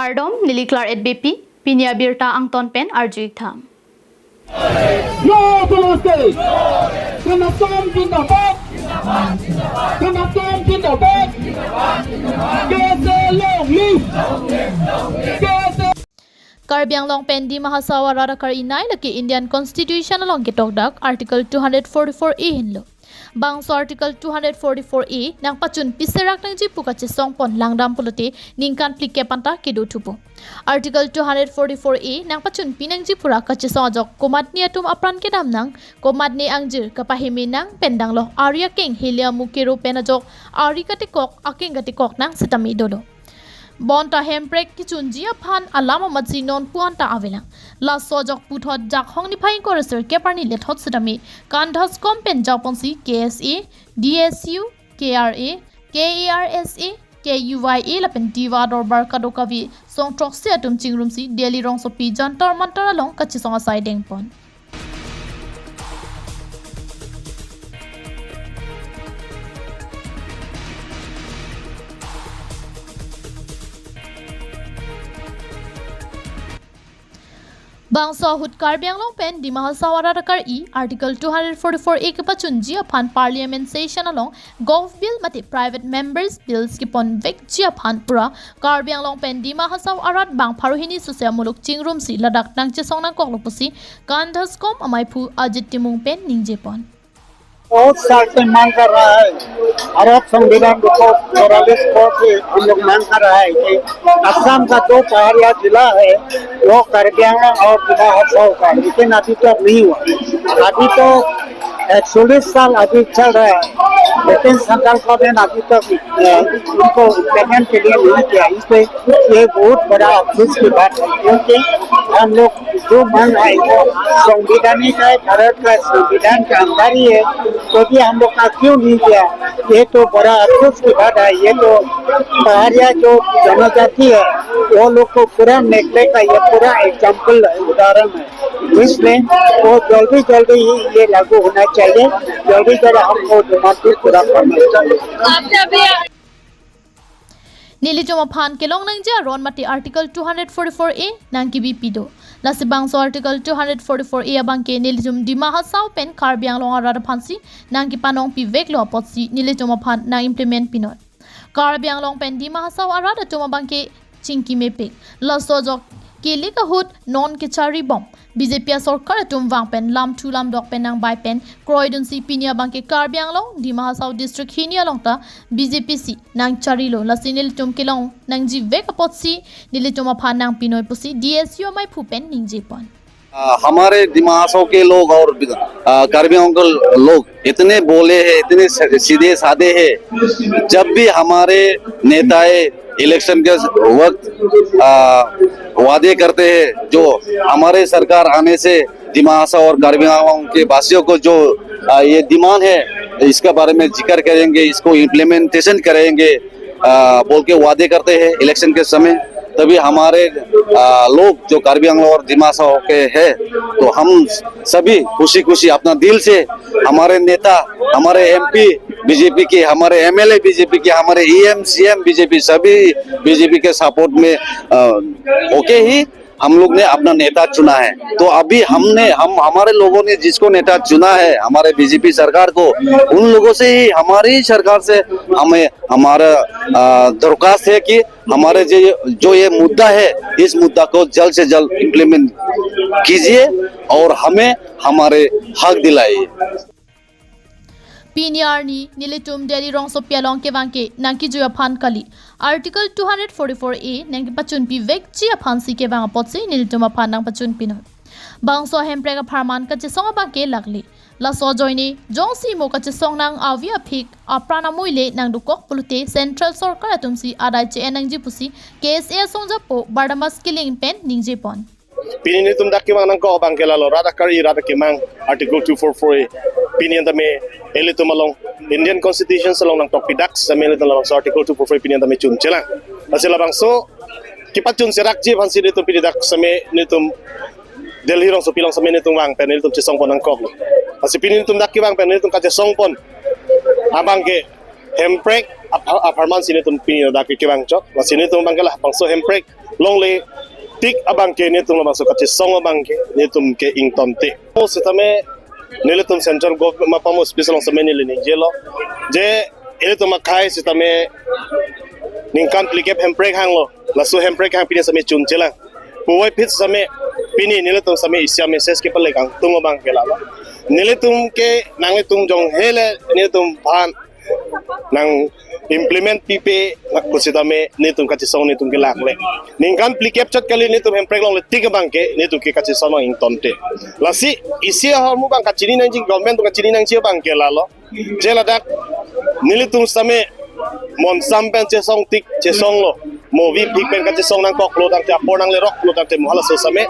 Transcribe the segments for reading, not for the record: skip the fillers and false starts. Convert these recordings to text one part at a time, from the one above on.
Kardom niliklar EDBP pinya birta ang tonpen arjuik tham. No Palestine! Kenaton Zindabad! Kenaton Zindabad! KATV long live! Karbiang long pen di mahasawa rara kar inay laki Indian Constitution along kitokdak Article 244A hinlo. Bangso Article 244A nang pachun piserak nang jipu kache songpon langdam puluti ningkan plike panta kidu tupu. Article 244A nang pachun pinang jipura kache sojok komat ni atum apran ke dam nang komat ni angjir kapahimi nang pendang loh Arya King hilia mukiru penajok Ari katikok aking katikok nang setami dodo. Bonta hemprek kichunjia phan alama matsi non puanta avelang la sojok puthot jak hongni phaing koreser keparni lethot sidami kandhas kompen japonsi KSA DSU KRA KARSA KUYA lapen diva dor barka dokavi song troksi atum chingrumsi Delhi rong sopi jantar mantar along kachisong asai dengpon. Bangso hut Karbiang long pen di mahasawara rakar Article 244A ke pachun jia phan Parliament session along Gov Bill mati Private Members Bills ki pon vek jia phan pura Karbiang long pen di mahasawara bang paruhini susya muluk chingrum si ladak nang chesong nang koklopusi kandas kom amai phu ajit timung pen ningje pon. बहुत साल से मांग कर रहा है अरब संविधान को 44 को हम लोग मांग कर रहा है कि असम का जो पहाड़िया जिला है वो कार्बी आंगलॉन्ग और जिला हसाओ का लेकिन अभी तक नहीं हुआ। अभी तो 41 साल अभी चल रहा है लेकिन सेंट्रल गवर्नमेंट अभी तक उनको इम्प्लीमेंट के लिए नहीं किया। इससे ये बहुत बड़ा अफसोस की बात है क्योंकि हम लोग जो मांग है वो संविधानिक है, भारत का संविधान के अंदर ही है, तो भी हम लोग का क्यों नहीं किया, ये तो बड़ा अफसोस की बात है। ये तो पहाड़िया जो जनजाति है वो लोग को पूरा नेकले का ये पूरा एग्जाम्पल उदाहरण है। इसमें वो जल्दी जल्दी ही ये लागू होना चाहिए, जल्दी जल्दी हमको डिमांड पूरा करना चाहिए। Nilijoma phan kelong nang ja ron mati Article 244A nang ki bipido. Lasi bangso Article 244A abang ke nilijum di mahasau pen Karbiang long arada phansi nang ki panong pi vek lo potsi nilijoma phan nang implement pinot. Karbiang long pen di mahasau arada toma bang ke chingki mepek. La sojok kili ka hut non ke chari bom. BJP सरकार तुम वांग pen लाम to लाम dock pen नंग bye pen क्रोइडन सी पिनिया बांके कार्बियांग लोंग di mahasau district हिनिया लोंग ता BJP सी नंग चारी लो लसिनिल तुम के लोंग नंग जी वेक पॉट सी निले तुम अफा नंग पिनोय पुसी DSU माय फुपेन निंग जेपन। हमारे दिमागों के लोग और कार्बियों के लोग इतने बोले हैं, इतने सीधे साधे हैं। जब भी हमारे नेताएं इलेक्शन के वक्त वादे करते हैं, जो हमारे सरकार आने से दिमाग और कार्बियों के वासियों को जो ये डिमांड है इसके बारे में जिक्र करेंगे, इसको इम्प्लीमेंटेशन करेंगे बोल के वादे करते हैं इलेक्शन के समय। तभी हमारे लोग जो कार्बी आंगलों और दिमाग के हैं तो हम सभी खुशी खुशी अपना दिल से हमारे नेता, हमारे MP बीजेपी के, हमारे MLA बीजेपी के, हमारे EM CM बीजेपी सभी बीजेपी के सपोर्ट में होके ही हम लोग ने अपना नेता चुना है। तो अभी हमारे लोगों ने जिसको नेता चुना है, हमारे बीजेपी सरकार को, उन लोगों से ही हमारी सरकार से हमें हमारा दरख्वास्त है कि हमारे जो ये मुद्दा है इस मुद्दा को जल्द से जल्द इम्प्लीमेंट कीजिए और हमें हमारे हक दिलाइए। Piniarni nilitum Delhi rong so pialong ke wangke nangki joya phan kali Article 244A nangki pachun pi vek chia phansi ke wang potsi nilitum phan nang pachun pino bangso hemprega pharman ka chisong ba ke lagli la so joini jongsi mo ka chisong nang avia phik aprana muile nang dukok pulute central sarkar atumsi adai che nang ji pusi KSA songja po bardamas killing pen ningje pon Pinin itu dak kimang nang ko bang kelalo rada kari rada kimang Article 244 pinin tame elitu malong Indian Constitution salong nang topi dak sa mele talong sa Article 244 pinin tame chun chela asila bang so kipat chun serak je hansi nitum pinin dak sa me nitum Delhi rong so pilang sa me nitum wang pen nitum chesong pon nang kok asi pinin tum dak kimang pen nitum ka chesong pon abang ke hemprek aparman sini tum pinin dak kimang chok asini tum bang kala bang so hemprek ลงเลยติ๊กอบางเกนี่ตุงละมาสุกัดที่สองอบางเกนี่ตุงเกอิงตอนเตะโอ้สิทำไมนี่เลยตุงเซ็นทรัลกอฟมาพามุสพิเศษลงสมัยนี่เลยนี่เจloเจเอเลตุงมาขายสิทำไมนิ่งการพลิกเก็บแฮมเบรกหางlo laluแฮมเบรกหางปีนี้สมัยจุนเจละผู้ไว้พิษสมัยปีนี้นี่เลยตุงสมัยอิสยามิเซสเก็บไปเลยกังตุงอบางเกละละนี่เลยตุงเกนางเลยตุงจงเฮเลนี่ตุงผ่านนาง implement PP nak kusitame ni tum kachisong ni tum kilak le ningkan plikep chat kali ni tum hemprek long le tiga bangke ni tum ke kachisong ing tonte lasi isi hormu bang kachini nang jing government tum kachini nang chia bangke lalo jela dak ni tum same mon sampen chesong tik chesong lo movi pikpen kachisong nang kok lo dang te apor nang le rock lo dang te mohala so same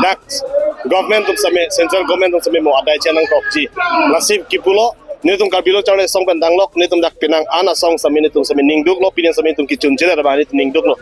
dak government tum same central government tum same mo adai chenang kok ji lasi kipulo ni tum kabilo chawle song pendang lok ni tum dak pinang ana song sami ni tum sami ningduk lo pinian sami tum kichun chela da bani ningduk lo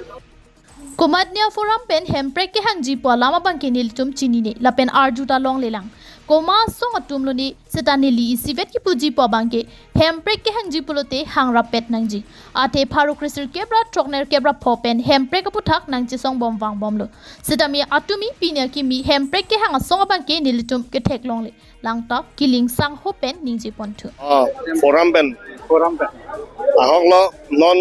Kumatnya forum pen hemprek ke hang jipo lama bangke nil tum chini ne lapen arjuta long lelang koma song atum lo ni setani li isivet ki puji po bangke hemprek ke hang jipo lote hang rapet nangji ate pharu krisir kebra trokner kebra phopen hemprek puthak nangji song bom wang bom lo setami atumi pinya ki mi hemprek ke hang song bangke nil tum ke thek long le langta kiling sang hopen ningji pontu forum pen ahok lo non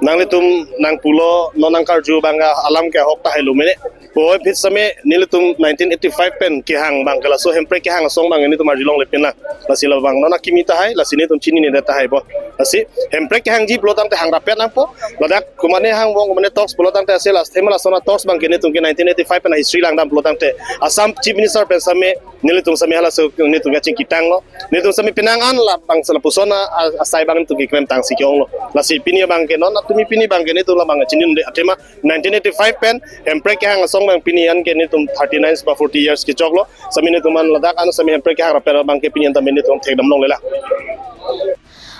nang litum nang pulo non nang karju bangga alam ke hok ta helu mene boy phit same nilitum 1985 pen ki hang bang kala so hemprek ki hang song bang ni tum arjilong le pen la lasi la bang nona kimi ta hai lasi ni tum chini ni ta hai bo lasi hemprek ki hang ji plo tang te hang rapet nang po ladak kumane hang wong kumane talks plo tang te asela themala sona talks bang ni tum ki 1985 pen history lang dam plo tang te assam chief minister pen same nilitum same hala so ni tum gaching kitang lo ni tum same pinang an la bang sala pusona asai bang tum ki krem tang si kyong lo lasi pinia bang ke non tumi pini bang ke ni tum la bang chinin de atema 1985 pen hemprek ki hang song bang pini an ke ni tum 39 ba 40 years ki choklo sami ni tuman ladak an sami hemprek ki hang rapper bang ke pini an tamen ni tum thek dam long lela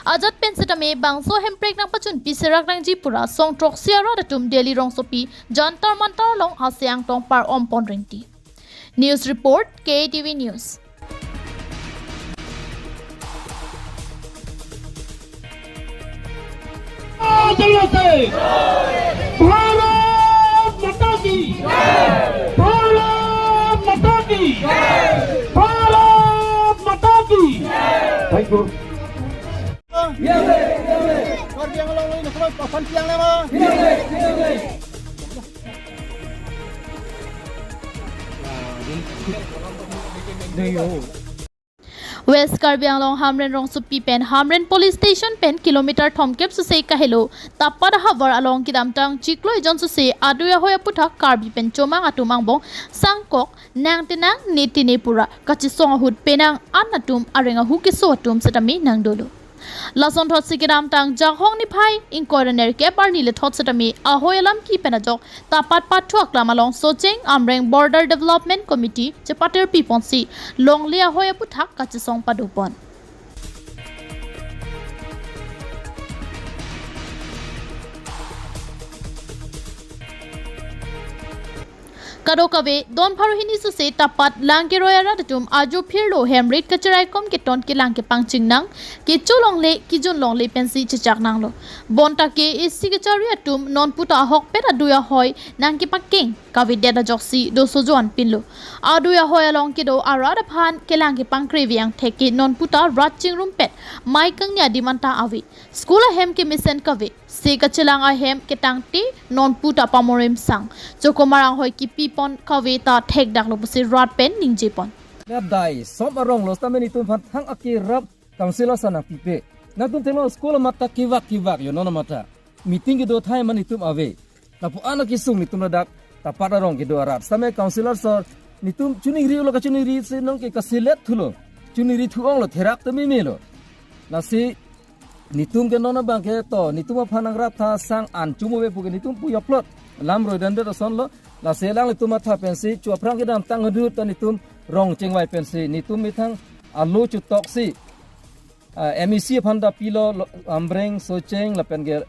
Ajat pensitame bangso hemprek nang pachun piserak nang jipura song trok siara datum daily rong sopi jantar mantar long hasyang tong par ompon ringti News report KATV News Bharat माता की भारत माता की भारत माता की thank you West Karbi Anglong Hamren Rong Supi Pen Hamren Police Station Pen kilometer thomkep su sei kahelo tapar havar along kidamtang chiklo ijon su sei aduya hoya putha Karbi Pen chomang atumang bong sangkok nang tinang nitine pura kachisong hut penang anatum arenga hukiso atum setami nang dolo Lason thot sikidam tang jakhong ni phai in coroner ke parni le thot setami ahoyalam ki penajok tapat pathuak lamalong socheng amreng border development committee chepater piponsi longlia hoya puthak kachisong padupon Kadokawe don pharuhini su se tapat langke royara datum aju phirlo hemrit kacharai kom ke ton ke langke pangching nang ke cholong le ki jun long le pensi chichak nang lo bonta ke isi ke chari atum non puta hok peta duya hoy nang ke pakking kavidya da joksi do sojon pinlo aduya hoy along ke do arada phan ke langke pangkreviang theke non puta ratching room pet mai kangnya dimanta awi school hem ke mission kave se kachelang a hem ke tangti non puta pamorim sang chokomarang hoy ki pipon kaveta thek dak lo se rat pen ningjepon Lep dai som arong los tamen itun phan hang akirap councilor sana pipe na tun telo school mata kiwak yo nona mata meeting do thai man itum ave tapu ana kisung itum dak tapat arong ke do arat same councilor sor nitum chuni ri lo ka chuni ri se nong ke kasilet thulo chuni ri thuong lo therak tami melo na si nitum ke nona bang ke to nitum phanang rap tha sang an chumo be pu ke nitum pu yoplot lam ro dan de son lo la selang itu mata pensi cua prang kedam tang hudut tan itum rong cengwai pensi nitum mitang alu cu toksi MEC phanda pilo ambreng socheng la penger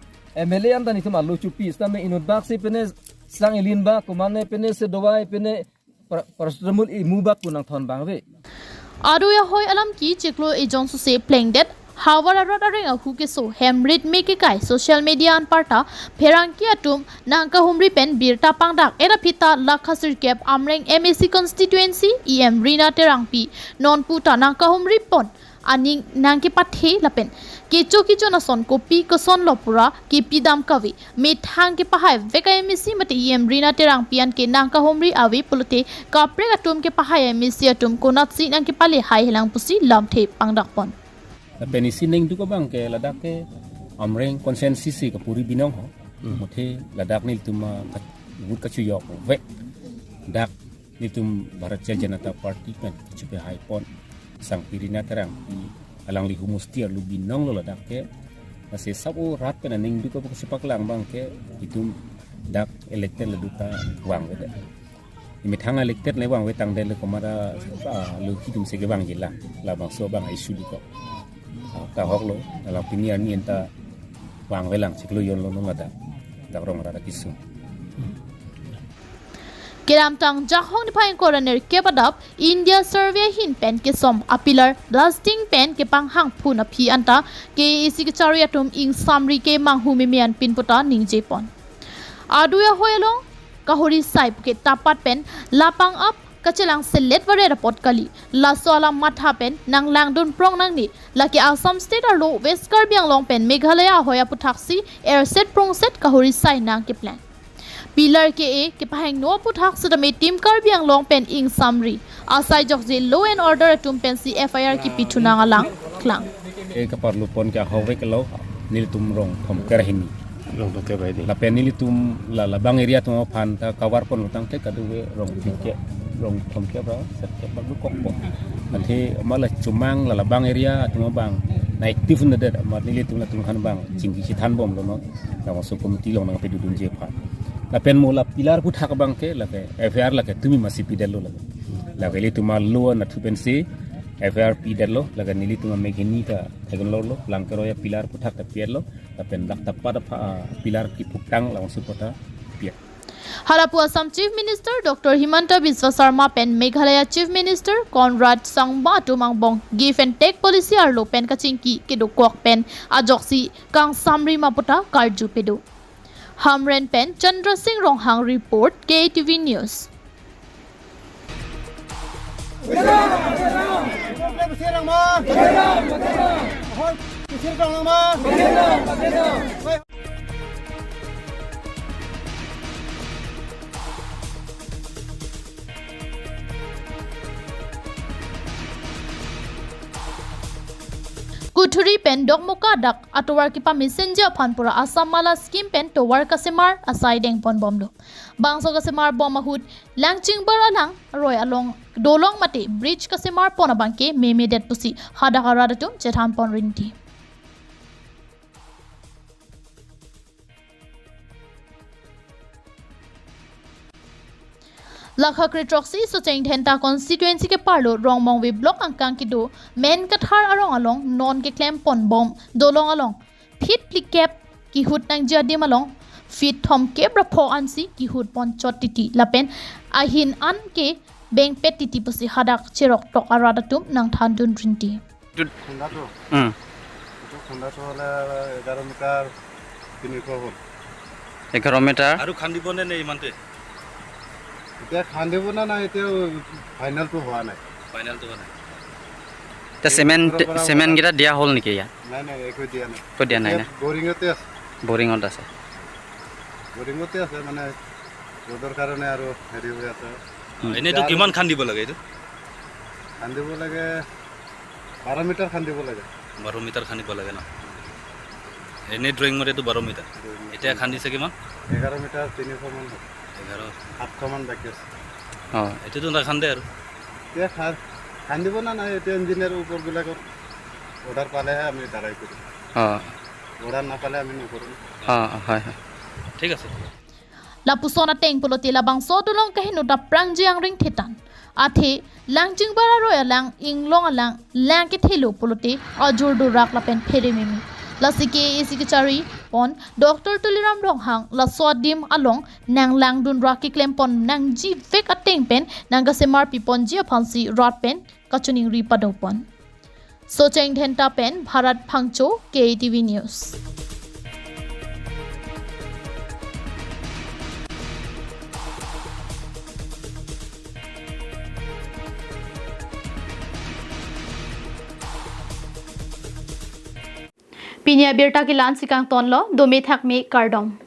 MLA an tan itum alu cu pi stame inut baksi pene sang ilin ba kumane pene se dowai pene parasramul imubak punang thon bangwe Aduya hoy alam ki chiklo ejon su se playing dead Hawara rot arenga hukeso hemrit meke kai social media an parta pherangki atum nangka humri pen birta pangdak era pita lakhasir kep amreng MAC constituency EM Rina terangpi non puta nangka humri pon aning nangki pathe lapen kicho nason kopi koson lopura ki pidam kawi mithang ki pahai veka MAC mate EM Rina terangpi an ke nangka humri awi pulute kapre atum ke pahai MAC atum konatsi nangki pale hai helang pusi lamthe pangdak pon penisi neng tu bang ke ladak ke amreng konsensi si ke puri binong ho mothe ladak ni tuma gut ka chuyok ve dak ni tum Bharatiya Janata Party kan chupe hai pon sang pirina terang alang li humusti lu binong lo ladak ke ase sabu rat pen neng du ko sepak lang bang ke itum dak elected laduta wang ve imi thang elected le wang ve tang de le komara lu hitum se ke bang jila la bang so bang isu di ko ta hok lo dalam pinian ni enta wang welang siklo yon lo nada dak rong rada kisu Kiram tang jahong ni phain coroner ke badap India survey hin pen ke som apilar blasting pen ke panghang phuna phi anta ke isi ke chariatum ing samri ke manghu mimian pinputa ningje pon aduya hoyalong kahuri saip ke tapat pen lapang up kachelang selet vare report kali la soala matha pen nang langdun prong nang ni laki Assam state aro west karbiang long pen Meghalaya hoya puthaksi air set prong set kahuri sai nang ke plan pilar ke e ke paheng no puthaksi da me team karbiang long pen ing samri asai jokje law and order tum pen si FIR ki pichuna ngalang klang e ka parlu pon ka howe ke lo nil tum rong thom kerahini rong to bai di la pen nil tum la bang area tum phan ta kawar pon tang te ka duwe rong ke rong thom ke ba set ke ba kok po nanti mala cumang la bang area tum bang naik tif na de ma nil tum na tum khan bang jingki si than bom lo no ka masuk komiti long na pe dudun je pha la pen mola pilar putha ka bang ke la ke FIR la ke tumi masi pidelo la ke li tuma lo na tu pen si FIR pidelo la ke nili tuma megini ka tegon lo lang ke roya pilar putha ka pielo la pen lak tapada pilar ki putang la masuk pota pia Halapu Assam Chief Minister Dr. Himanta Biswa Sarma pen Meghalaya Chief Minister Conrad Sangma Tumangbong give and take policy arlo pen kachingki kedo kwak pen ajoksi kang samri maputa karju pedo Hamren pen Chandra Singh Ronghang report KATV News Kuthuri pen dok muka dak atowar kipa messenger phanpura Assam mala scheme pen towar kasemar asai deng pon bomdo bangso kasemar bomahut langching bar alang roy along dolong mate bridge kasemar pon abangke meme det pusi hada haradatum chethan pon rinti Lakha Kritroxi so cheng thenta constituency ke parlo rongmong we block angkang kido men kathar arong along non ke claim pon bom dolong along fit plikep ki hut nang jadim along fit thom ke brapho ansi ki hut pon chotiti lapen ahin an ke beng petiti pusi hadak cherok tok aradatum nang thandun rinti khunda to hola 11 meter 11 meter aru khandibone nei mante এতিয়া খান্দিব না না এতিয়া final তো হোৱা নাই তে cement গিটা দিয়া হল নেকি ইয়া নাই নাই একো দিয়া নাই কো দিয়া নাই না বোৰিঙতে আছে বোৰিঙত আছে মানে ৰ'দৰ কাৰণে আৰু হেৰি হৈ আছে এনে তো কিমান খান্দিব লাগে এটা খান্দিব লাগে 12 মিটাৰ খান্দিব লাগে 12 মিটাৰ খান্দিব লাগে না এনে ড্ৰয়িং মতে তো 12 মিটাৰ এটা খান্দিছে কিমান 11 মিটাৰ 300 মান 700 মান বাকি আছে এটা তো না খান্দে আৰু এতিয়া খান্দিব না নাই এতিয়া ইঞ্জিনিয়াৰ ওপৰবিলাকৰ অৰ্ডাৰ পালেহে আমি দাঁড়াই কৰিম অৰ্ডাৰ নাপালে আমি নকৰিম হয় ঠিক আছে Lapusona teng poloti labang so dolong kahinu da prang jiang ring thetan athe langjing bara roya lang inglong alang lang ke thelo poloti ajur du rak la pen phere mimi lasike isike chari pon Dr. Tuliram Ronghang la sodim along nang lang dun rak ki klem pon nang ji vek ateng pen nang ga semar pi pon ji phansi rat pen kachuning ri padopon Socheng Dhenta Pen Bharat Phangcho KATV News. Pinya Birta Kilan Sikang Tonlo Domi Thakmi Kardom.